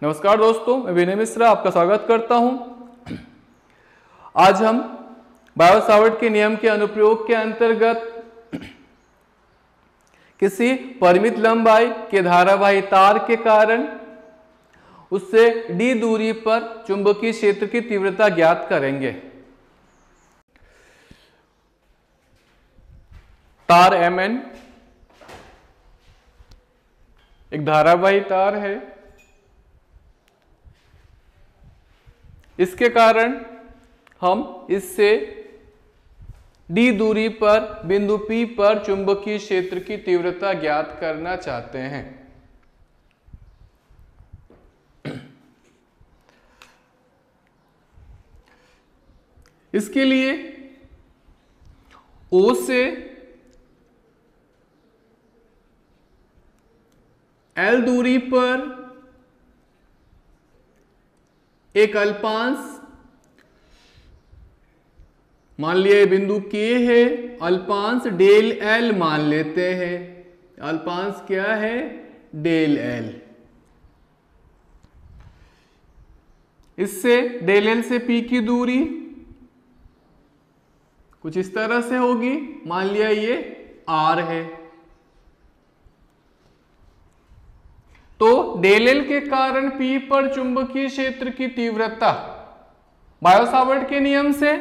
नमस्कार दोस्तों, मैं विनय मिश्रा आपका स्वागत करता हूं। आज हम बायो-सावर्ट के नियम के अनुप्रयोग के अंतर्गत किसी परिमित लंबाई के धारावाही तार के कारण उससे d दूरी पर चुंबकीय क्षेत्र की तीव्रता ज्ञात करेंगे। तार Mn एक धारावाही तार है। इसके कारण हम इससे d दूरी पर बिंदु P पर चुंबकीय क्षेत्र की तीव्रता ज्ञात करना चाहते हैं। इसके लिए O से L दूरी पर एक अल्पांश, मान लिया ये बिंदु K है, अल्पांश डेल L मान लेते हैं। अल्पांश क्या है? Del L। इससे डेल L से P की दूरी कुछ इस तरह से होगी। मान लिया ये R है, तो डेल L के कारण P पर चुंबकीय क्षेत्र की तीव्रता बायो-सावर्ट के नियम से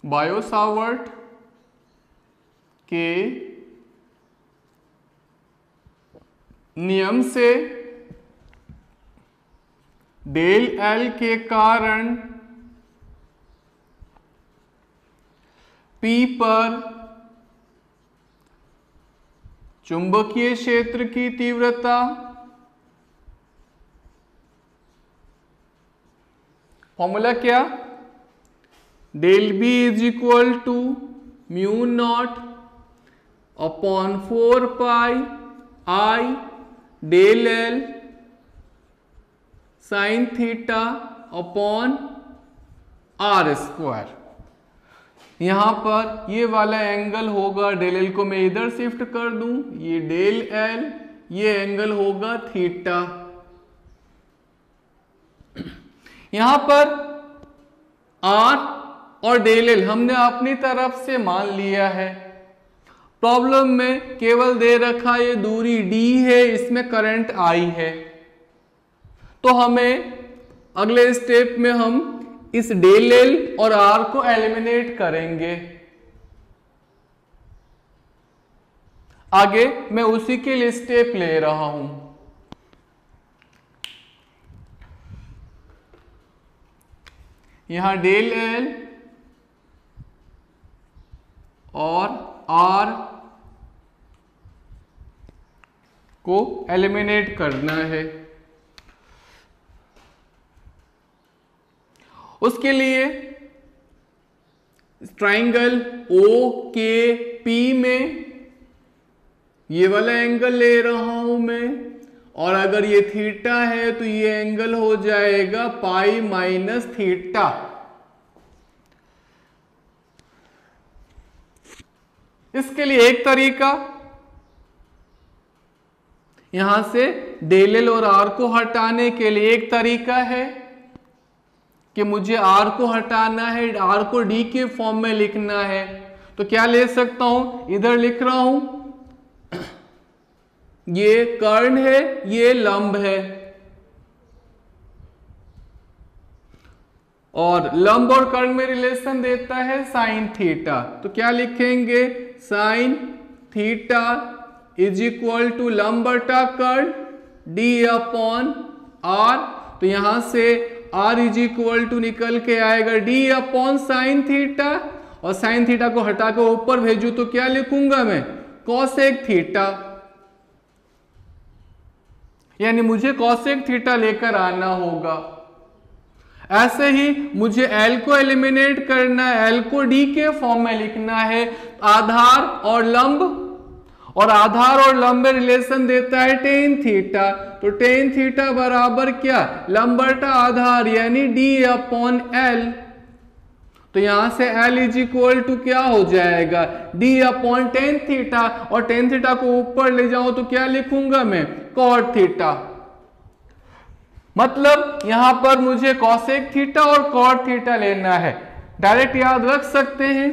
बायो-सावर्ट के नियम से डेल L के कारण P पर चुंबकीय क्षेत्र की तीव्रता फॉर्मूला क्या? Del B is equal to mu not upon 4 pi I del L sine theta upon R square. यहां पर ये वाला एंगल होगा, डेल L को मैं इधर शिफ्ट कर दूं, ये डेल L, ये एंगल होगा थीटा। यहां पर R और डेल L हमने अपनी तरफ से मान लिया है। प्रॉब्लम में केवल दे रखा ये दूरी d है, इसमें करंट I है। तो हमें अगले स्टेप में हम इस डेल L और R को एलिमिनेट करेंगे। आगे मैं उसी के लिए स्टेप ले रहा हूं। यहां डेल L और R को एलिमिनेट करना है। उसके लिए ट्राइंगल OKP में ये वाला एंगल ले रहा हूं मैं, और अगर ये थीटा है तो ये एंगल हो जाएगा पाई माइनस थीटा। इसके लिए एक तरीका, यहां से डेल L और R को हटाने के लिए एक तरीका है कि मुझे R को हटाना है, R को D के फॉर्म में लिखना है। तो क्या ले सकता हूं? इधर लिख रहा हूं, ये कर्ण है, ये लंब है, और लंब और कर्ण में रिलेशन देता है साइन थीटा। तो क्या लिखेंगे? Sine theta is equal to लंब बटा कर्ण D अपॉन R। तो यहां से R इज इक्वल टू निकल के आएगा D अपॉन साइन थीटा, और साइन थीटा को हटा कर ऊपर भेजू तो क्या लिखूंगा मैं? Cosec theta. यानी मुझे कॉसेक थीटा लेकर आना होगा। ऐसे ही मुझे L को एलिमिनेट करना है, L को D के फॉर्म में लिखना है। आधार और लंब, और आधार और लंब में रिलेशन देता है टेन थीटा। तो टेन थीटा बराबर क्या? लंब बटा आधार यानी D अपॉन L। तो यहां से L इज इक्वल टू क्या हो जाएगा, डी अपॉन टेन थीटा, और टेन थीटा को ऊपर ले जाऊं तो क्या लिखूंगा मैं, कॉट थीटा। मतलब यहां पर मुझे कॉसेक थीटा और कॉट थीटा लेना है, डायरेक्ट याद रख सकते हैं।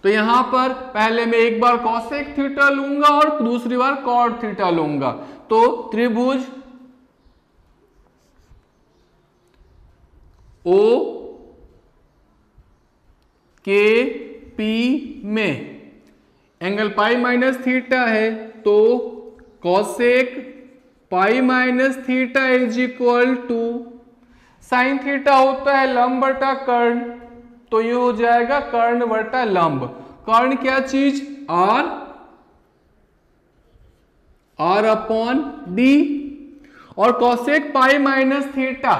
तो यहां पर पहले मैं एक बार कॉसेक थीटा लूंगा और दूसरी बार कॉट थीटा लूंगा। तो त्रिभुज ओ के पी में एंगल पाई माइनस थीटा है, तो cosec pi minus theta is equal to sine theta होता है लंब बटा कर्ण, तो ये हो जाएगा कर्ण बटा लंब। कर्ण क्या चीज, आर अपॉन डी, और cosec pi minus theta,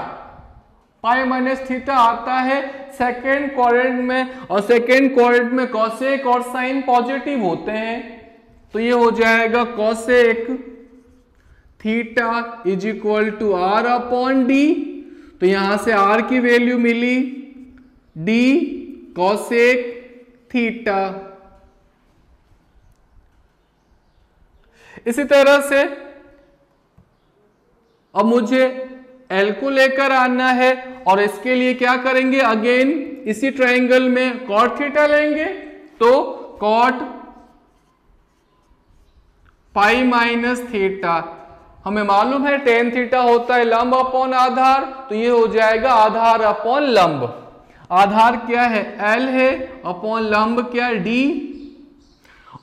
pi minus theta आता है सेकेंड क्वाड्रेंट में, और सेकेंड क्वाड्रेंट में कॉसेक और साइन पॉजिटिव होते हैं, तो ये हो जाएगा cosec theta is equal to R upon D. तो यहां से आर की वैल्यू मिली डी कॉसेक थीटा। इसी तरह से अब मुझे एल को लेकर आना है, और इसके लिए क्या करेंगे, अगेन इसी ट्रायंगल में कॉट थीटा लेंगे, तो कॉट पाई माइनस थीटा, हमें मालूम है टेन थीटा होता है लंब अपॉन आधार, तो ये हो जाएगा आधार अपॉन लंब। आधार क्या है, एल है, अपॉन लंब क्या, डी,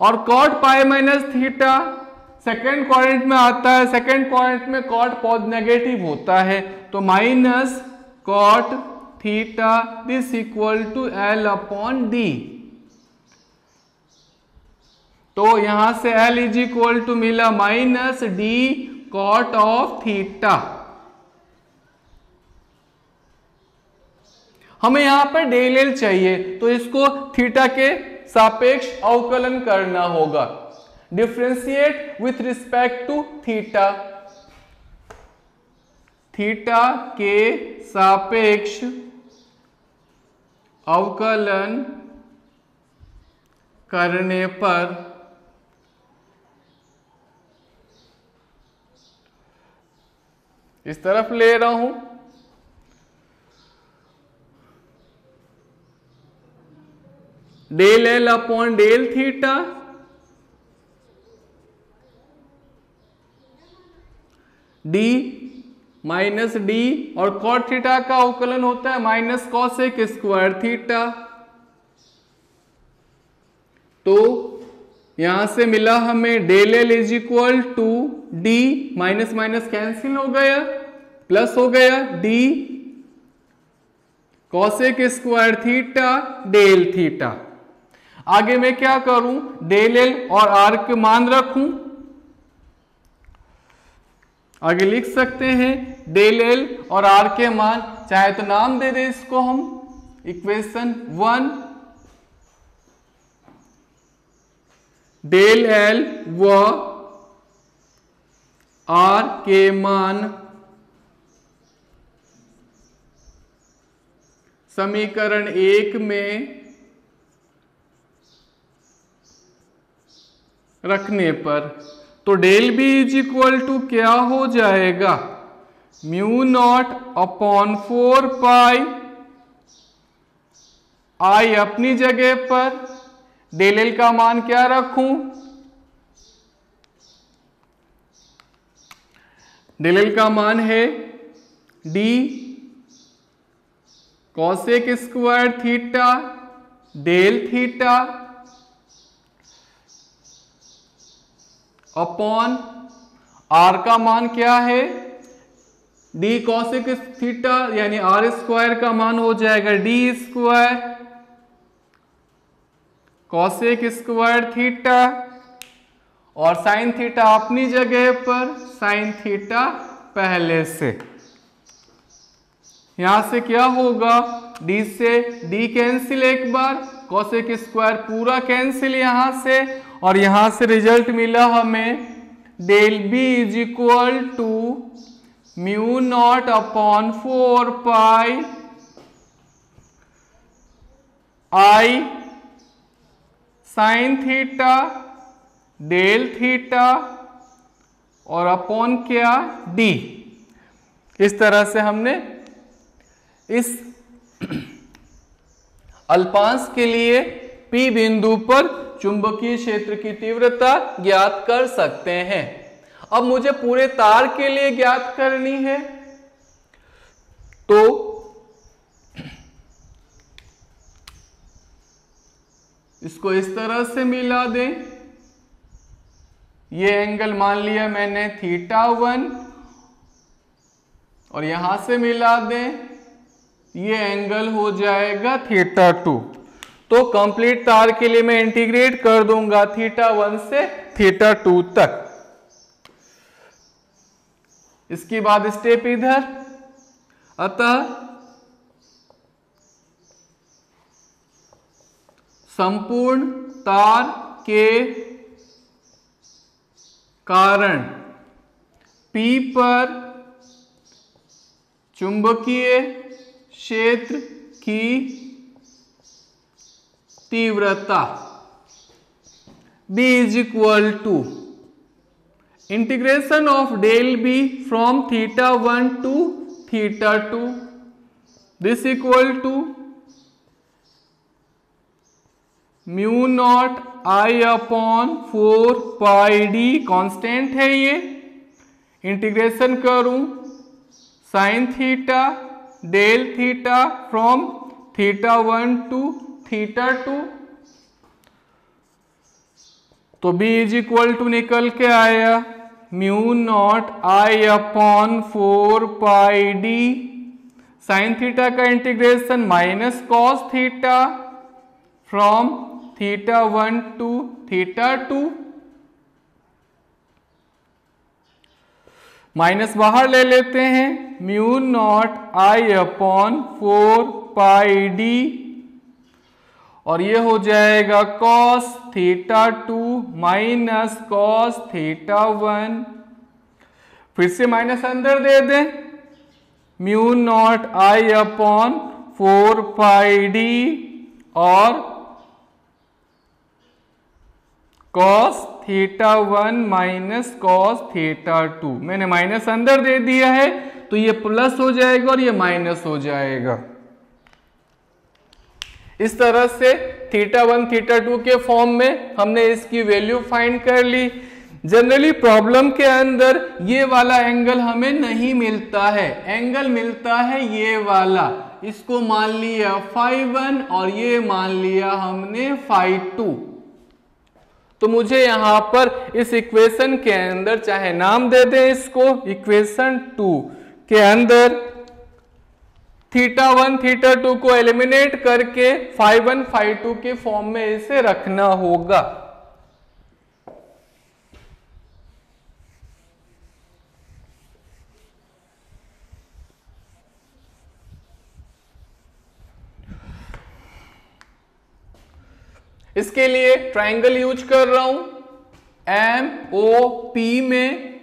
और cot pi minus theta second quadrant में आता है, सेकेंड क्वाड्रेंट में कॉट नेगेटिव होता है, तो minus cot theta this equal to l upon D. तो यहां से एल इज इक्वल टू मिला minus d cot of theta. हमें यहां पर डेल एल चाहिए, तो इसको थीटा के सापेक्ष अवकलन करना होगा, differentiate with respect to theta, theta के सापेक्ष अवकलन करने पर इस तरफ ले रहा हूं, del l upon del theta d minus d, और कॉट थीटा का अवकलन होता है माइनस कॉसेक स्क्वायर थीटा। तो यहां से मिला हमें del l is equal to d, minus minus cancel हो गया, प्लस हो गया d cosec square theta del theta. आगे मैं क्या करूं, डेल एल और आर के मान रखूं, आगे लिख सकते हैं डेल एल और आर के मान, चाहे तो नाम दे दे इसको हम इक्वेशन 1, डेल एल व आर के मान समीकरण 1 में रखने पर, तो del b is equal to क्या हो जाएगा, mu not upon 4 pi, i अपनी जगह पर, डेल एल का मान क्या रखूं, डेल एल का मान है d cosec square theta del theta upon r का मान क्या है, डी कॉसेक थीटा यानी आर स्क्वायर का मान हो जाएगा d square cosec square theta, और साइन थीटा अपनी जगह पर, साइन थीटा पहले से। यहां से क्या होगा, डी से डी कैंसिल एक बार, कॉसेक स्क्वायर पूरा कैंसिल यहां से, और यहां से रिजल्ट मिला हमें del b is equal to mu not upon 4 pi i sine theta del theta और अपॉन क्या डी। इस तरह से हमने इस अल्पांश के लिए P बिंदु पर चुंबकीय क्षेत्र की तीव्रता ज्ञात कर सकते हैं। अब मुझे पूरे तार के लिए ज्ञात करनी है, तो इसको इस तरह से मिला दें। ये एंगल मान लिया मैंने θ1 और यहां से मिला दें, ये एंगल हो जाएगा θ2। तो कंप्लीट तार के लिए मैं इंटीग्रेट कर दूंगा θ1 से θ2 तक। इसके बाद स्टेप इधर, अतः संपूर्ण तार के कारण P पर चुंबकीय क्षेत्र की तीव्रता B is equal to integration of del B from θ1 to θ2, this equal to mu naught I upon 4 pi D, constant है ये। इंटीग्रेशन करूं sine theta del theta from θ1 to θ2, तो B इज इक्वल टू निकल के आया mu naught I upon 4 pi D sine theta का integration minus cos theta from θ1 to θ2, minus बाहर ले लेते हैं, mu naught I upon 4 pi D और ये हो जाएगा cos θ2 माइनस cos θ1। फिर से माइनस अंदर दे दें, mu naught I upon 4 pi D और cos θ1 माइनस cos θ2। मैंने माइनस अंदर दे दिया है तो ये प्लस हो जाएगा और ये माइनस हो जाएगा। इस तरह से θ1 θ2 के फॉर्म में हमने इसकी वैल्यू फाइंड कर ली। जनरली प्रॉब्लम के अंदर ये वाला एंगल हमें नहीं मिलता है, एंगल मिलता है ये वाला। इसको मान लिया φ1 और ये मान लिया हमने φ2। तो मुझे यहां पर इस इक्वेशन के अंदर, चाहे नाम दे दें इसको इक्वेशन 2 के अंदर, θ1 θ2 को एलिमिनेट करके φ1 φ2 के फॉर्म में इसे रखना होगा। इसके लिए ट्रायंगल यूज कर रहा हूं, MOP में,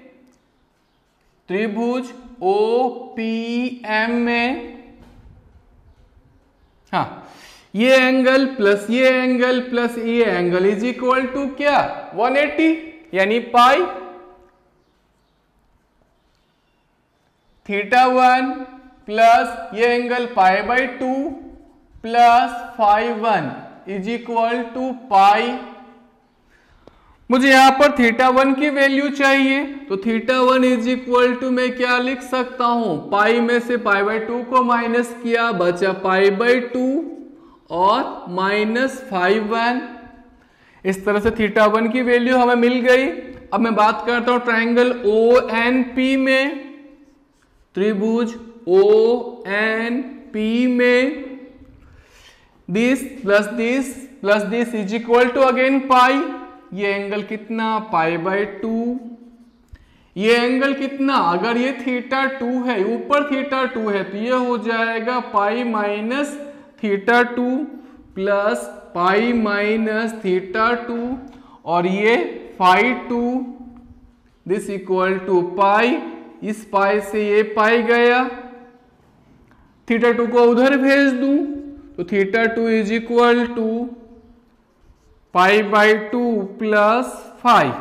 त्रिभुज OPM में। हाँ, ये एंगल प्लस ये एंगल प्लस ये एंगल इज इक्वल टू क्या 180 यानी पाई। θ1 प्लस ये angle π/2 plus φ1 is equal to pi. मुझे यहां पर θ1 की वैल्यू चाहिए, तो θ1 इज इक्वल टू मैं क्या लिख सकता हूं, पाई में से π/2 को माइनस किया, बचा π/2 और माइनस φ1। इस तरह से θ1 की वैल्यू हमें मिल गई। अब मैं बात करता हूं ट्रायंगल ONP में, त्रिभुज ONP में, this plus this is equal to again pi. ये एंगल कितना π/2, ये एंगल कितना, अगर ये θ2 है, ऊपर θ2 है तो ये हो जाएगा pi minus θ2 plus pi minus θ2 और ये φ2 दिस इक्वल टू पाई। इस पाई से ये पाई गया, θ2 को उधर भेज दूं तो तो theta 2 is equal to pi by 2 plus 5।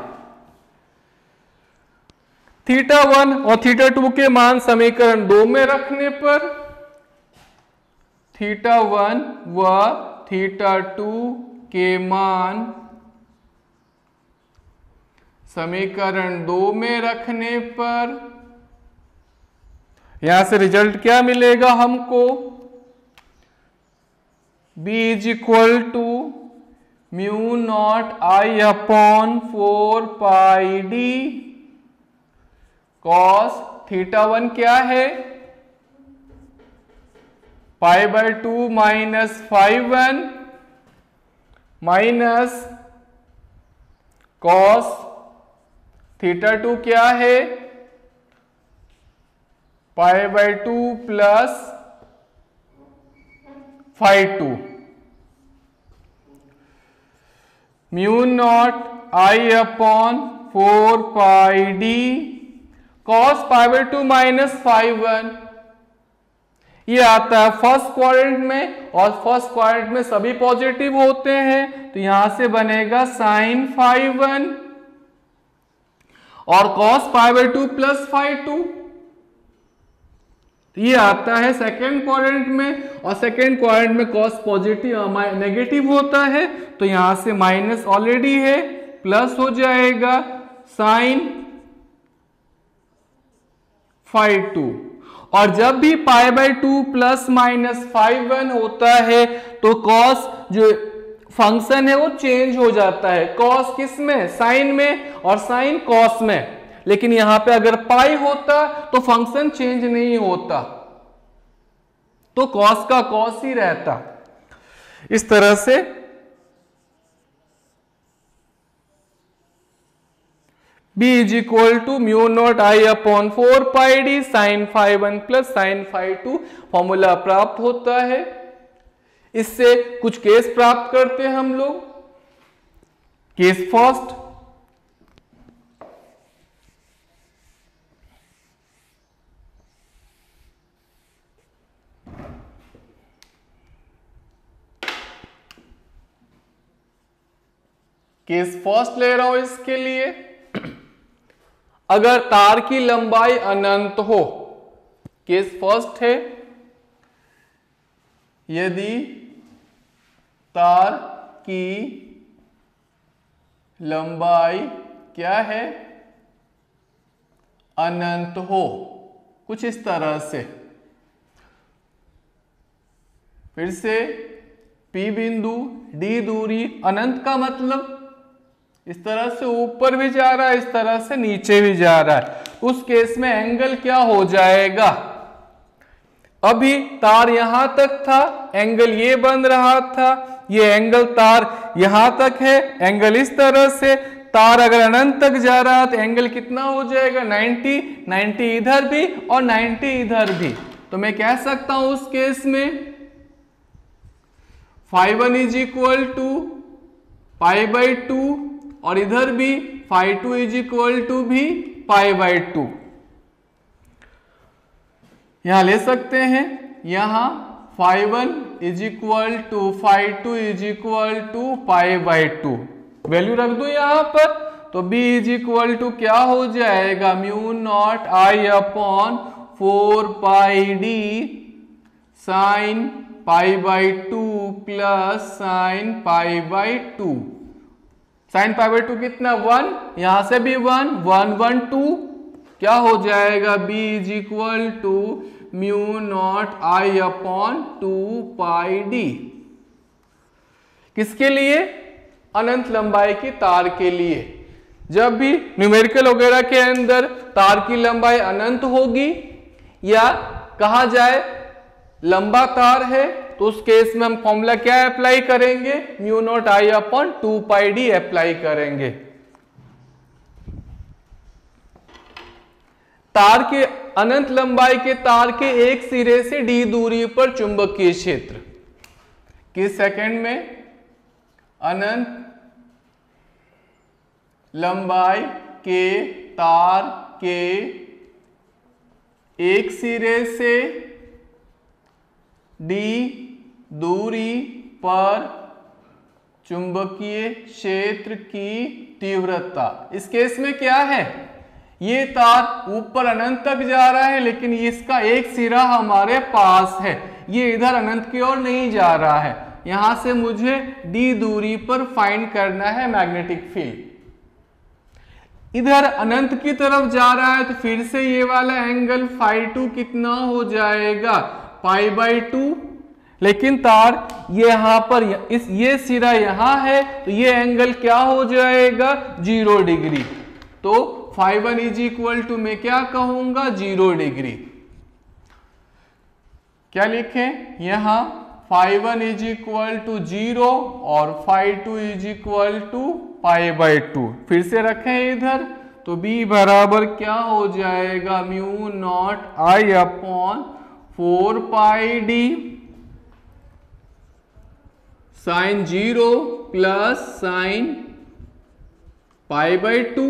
Theta 1 और थीटा 2 के मान समीकरण 2 में रखने पर थीटा 1 व थीटा 2 के मान समीकरण 2 में रखने पर यहां से रिजल्ट क्या मिलेगा हमको, b is equal to mu naught i upon 4 pi d cos theta 1 क्या है, pi by 2 minus 5 minus cos theta 2 क्या है, pi by 2 plus 5/2 mu naught i upon 4 pi d cos pi by 2 minus 5/1। ये आता है first quadrant में और first quadrant में सभी पॉजिटिव होते हैं, तो यहां से बनेगा साइन 5/1 और कॉस पाई बाई 2 प्लस 5/2। ये आता है सेकेंड क्वाड्रेंट में और सेकेंड क्वाड्रेंट में कॉस पॉजिटिव नेगेटिव होता है, तो यहां से माइनस ऑलरेडी है, प्लस हो जाएगा साइन 5/2। और जब भी पाई बाई 2 प्लस माइनस 5/1 होता है तो कॉस जो फंक्शन है वो चेंज हो जाता है, कॉस किस में, साइन में, और साइन कॉस में। लेकिन यहां पे अगर पाई होता तो फंक्शन चेंज नहीं होता, तो कॉस का कॉस ही रहता। इस तरह से b is equal to mu naught i upon 4 pi D sine 5/1 plus sine 5/2 formula प्राप्त होता है। इससे कुछ केस प्राप्त करते हैं हम लोग। केस फर्स्ट, ले रहा हूं इसके लिए। अगर तार की लंबाई अनंत हो, केस फर्स्ट है, यदि तार की लंबाई क्या है, अनंत हो, कुछ इस तरह से। फिर से P बिंदु D दूरी, अनंत का मतलब इस तरह से ऊपर भी जा रहा है, इस तरह से नीचे भी जा रहा है। उस केस में एंगल क्या हो जाएगा, अभी तार यहां तक था, एंगल ये बन रहा था, ये एंगल तार यहां तक है, एंगल इस तरह से। तार अगर अनंत तक जा रहा है तो एंगल कितना हो जाएगा, 90 इधर भी और 90 इधर भी। तो मैं कह सकता हूं उस केस में φ1 is equal to pi by 2 और इधर भी φ2 इज इक्वल टू भी पाई बाई 2। यहां ले सकते हैं, यहां φ1 is equal to φ2 is equal to pi by 2 value रख दो यहां पर, तो b इज इक्वल टू क्या हो जाएगा, mu naught i upon 4 pi D sine pi by 2 plus sine pi by 2। Sine pi by 2 कितना, 1, यहां से भी 1, 1, 1, 2, क्या हो जाएगा, b is equal to mu naught i upon 2 pi d. किसके लिए, अनंत लंबाई की तार के लिए। जब भी न्यूमेरिकल वगैरह के अंदर तार की लंबाई अनंत होगी या कहा जाए लंबा तार है, तो उस केस में हम फॉर्मूला क्या अप्लाई करेंगे, mu naught i upon 2 pi D apply करेंगे। तार के अनंत लंबाई के तार के एक सिरे से d दूरी पर चुंबकीय क्षेत्र, किस सेकंड में, अनंत लंबाई के तार के एक सिरे से d दूरी पर चुंबकीय क्षेत्र की तीव्रता। इस केस में क्या है, ये तार ऊपर अनंत तक जा रहा है लेकिन इसका एक सिरा हमारे पास है, ये इधर अनंत की ओर नहीं जा रहा है। यहां से मुझे d दूरी पर फाइंड करना है मैग्नेटिक फील्ड। इधर अनंत की तरफ जा रहा है तो फिर से ये वाला एंगल φ2 कितना हो जाएगा, π/2। लेकिन तार ये यहां पर ये सिरा यहां है तो ये एंगल क्या हो जाएगा, 0 डिग्री। तो φ1 इज इक्वल टू मैं क्या कहूंगा, 0 डिग्री। क्या लिखें यहां, φ1 इज इक्वल टू 0 और φ2 इज इक्वल टू π/2। फिर से रखें इधर, तो B बराबर क्या हो जाएगा, μ0I/4πd sin 0 plus sin π/2।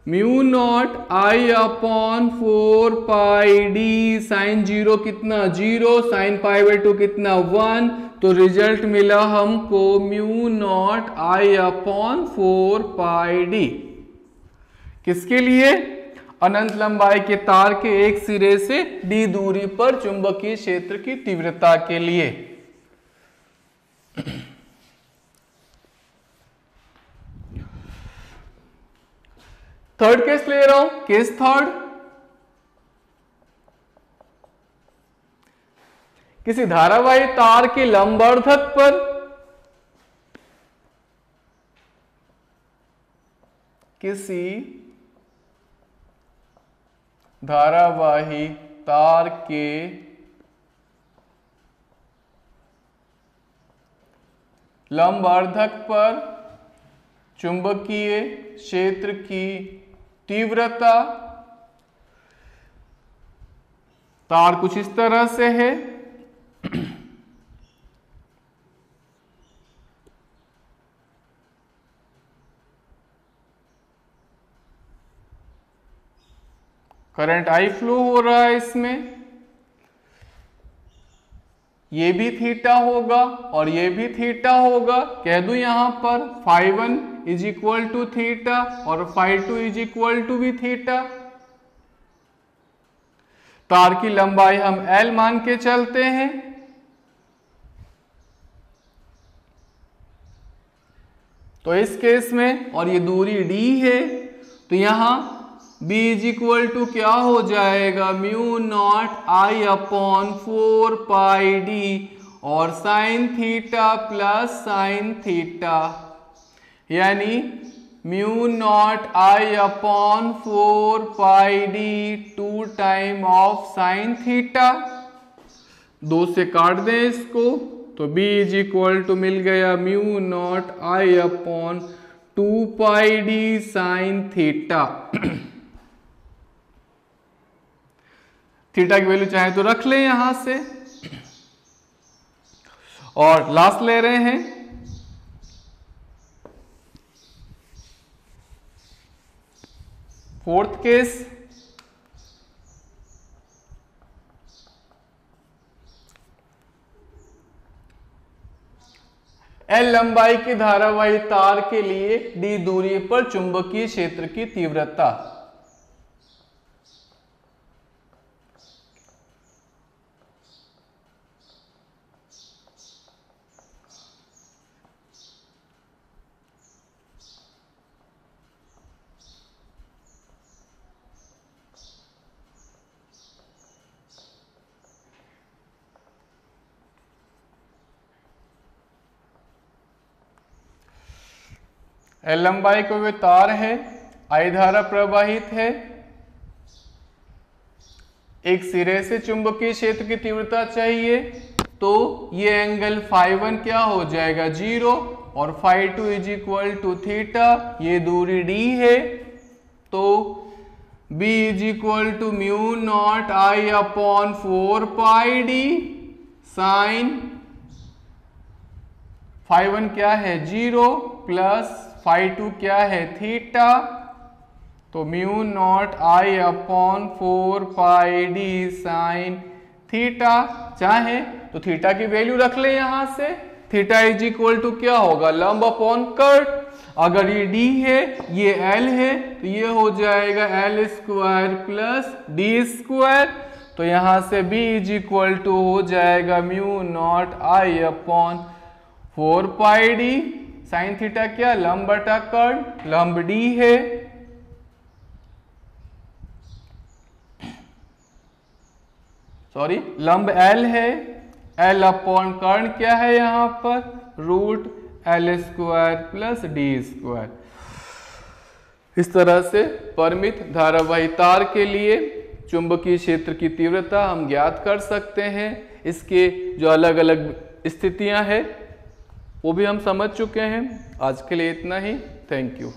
μ0I/4πd sin 0 कितना 0, sin π/2 कितना 1, तो रिजल्ट मिला हमको μ0I/4πd। किसके लिए, अनंत लंबाई के तार के एक सिरे से d दूरी पर चुंबकीय क्षेत्र की तीव्रता के लिए। थर्ड केस ले रहा हूं, केस थर्ड। किसी धारावाही तार के लंबवर्धक पर किसी धारावाही तार के लंबवर्धक पर चुंबकीय क्षेत्र की तीव्रता, तार कुछ इस तरह से है। करंट I फ्लो हो रहा है इसमें, ये भी थीटा होगा और ये भी थीटा होगा। कह दूं यहां पर φ1 इज इक्वल टू थीटा और φ2 इज इक्वल टू भी थीटा। तार की लंबाई हम L मान के चलते हैं। तो इस केस में, और ये दूरी d है, तो यहां B इज इक्वल टू क्या हो जाएगा, μ0I/4πd और sine theta plus sine theta, यानी μ0I/4πd 2 time of sine theta. 2 से काट दें इसको, तो B इज इक्वल टू मिल गया μ0I/2πd साइन थीटा। थीटा की वैल्यू चाहे तो रख लें यहां से। और लास्ट ले रहे हैं, फोर्थ केस। L लंबाई की धारावाही तार के लिए d दूरी पर चुंबकीय क्षेत्र की तीव्रता। L लंबाई का कोई तार है, I धारा प्रवाहित है, एक सिरे से चुंबकीय क्षेत्र की तीव्रता चाहिए, तो ये एंगल φ1 क्या हो जाएगा, 0 और φ2 इज इक्वल टू थीटा। ये दूरी d है, तो B is equal to μ0I/4πd sine φ1 क्या है, 0 प्लस φ2 क्या है, थीटा। तो μ0I/4πd साइन थीटा, चाहे तो थीटा की वैल्यू रख ले यहां से, थीटा इज इक्वल टू क्या होगा, लंब अपॉन कर्ड। अगर ये d है ये l है तो ये हो जाएगा l square plus d square. तो यहां से b इज इक्वल टू हो जाएगा mu naught I upon 4 pi d। Sine theta क्या, लंब बटा कर्ड, लंब d है, सॉरी लंब l है, l अपॉन कर्ण क्या है यहां पर, root l square plus d square. इस तरह से परिमित धारावाही तार के लिए चुंबकीय क्षेत्र की तीव्रता हम ज्ञात कर सकते हैं। इसके जो अलग अलग स्थितियां हैं वो भी हम समझ चुके हैं। आज के लिए इतना ही, थैंक यू।